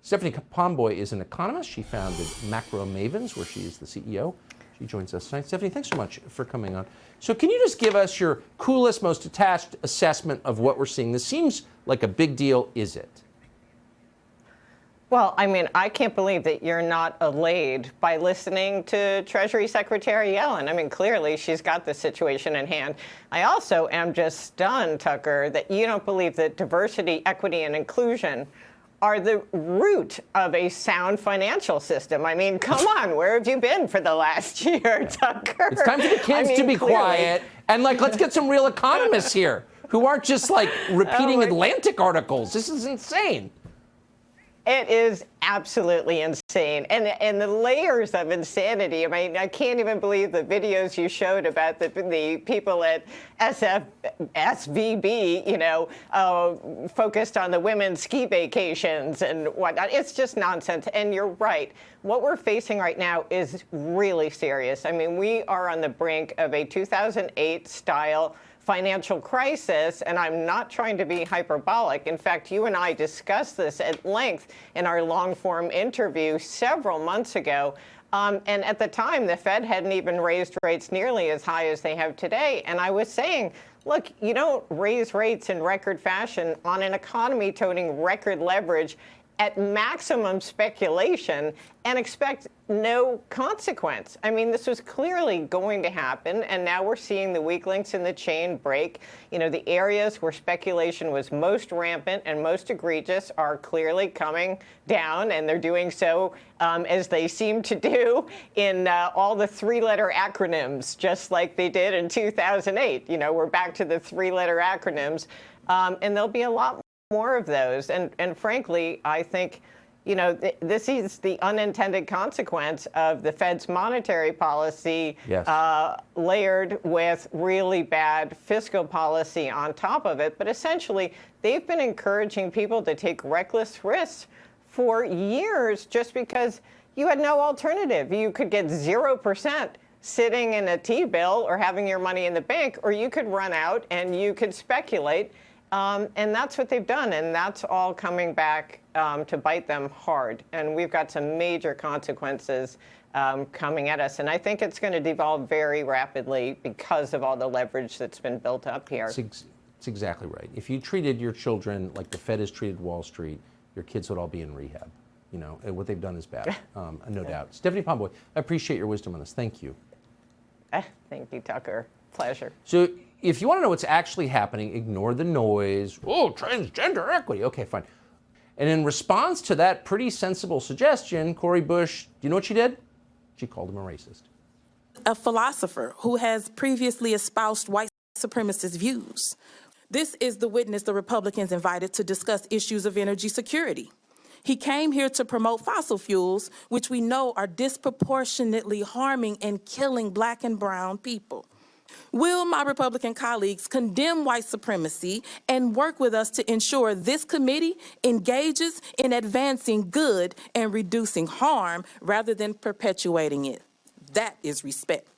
Stephanie Pomboy is an economist. She founded Macro Mavens, where she is the CEO. She joins us tonight. Stephanie, thanks so much for coming on. So can you just give us your coolest, most detached assessment of what we're seeing? This seems like a big deal, is it? Well, I mean, I can't believe that you're not allayed by listening to Treasury Secretary Yellen. I mean, clearly she's got the situation in hand. I also am just stunned, Tucker, that you don't believe that diversity, equity, and inclusion are the root of a sound financial system. I mean, come on, where have you been for the last year, Tucker? It's time for the kids to be clearly quiet and let's get some real economists here who aren't just repeating Atlantic articles. This is insane. It is absolutely insane. And the layers of insanity. I mean, I can't even believe the videos you showed about the people at SVB, focused on the women's ski vacations and whatnot. It's just nonsense. And you're right. What we're facing right now is really serious. I mean, we are on the brink of a 2008 style financial crisis, and I'm not trying to be hyperbolic. In fact, you and I discussed this at length in our long-form interview several months ago. And at the time, the Fed hadn't even raised rates nearly as high as they have today. And I was saying, look, you don't raise rates in record fashion on an economy toting record leverage at maximum speculation and expect no consequence. I mean, this was clearly going to happen, and now we're seeing the weak links in the chain break. The areas where speculation was most rampant and most egregious are clearly coming down, and they're doing so as they seem to do in all the three-letter acronyms, just like they did in 2008. We're back to the three-letter acronyms, and there'll be a lot more of those. And frankly, I think, this is the unintended consequence of the Fed's monetary policy, yes, layered with really bad fiscal policy on top of it. But essentially, they've been encouraging people to take reckless risks for years just because you had no alternative. You could get 0% sitting in a T-bill or having your money in the bank, or you could run out and you could speculate. And that's what they've done, and that's all coming back to bite them hard. And we've got some major consequences coming at us. And I think it's going to devolve very rapidly because of all the leverage that's been built up here. It's exactly right. If you treated your children like the Fed has treated Wall Street, your kids would all be in rehab. And what they've done is bad, no doubt. Stephanie Pomboy, I appreciate your wisdom on this. Thank you. Thank you, Tucker. Pleasure. So if you want to know what's actually happening, ignore the noise. Oh, transgender equity. Okay, fine. And in response to that pretty sensible suggestion, Cori Bush, do you know what she did? She called him a racist. A philosopher who has previously espoused white supremacist views. This is the witness the Republicans invited to discuss issues of energy security. He came here to promote fossil fuels, which we know are disproportionately harming and killing Black and brown people. Will my Republican colleagues condemn white supremacy and work with us to ensure this committee engages in advancing good and reducing harm rather than perpetuating it? That is respect.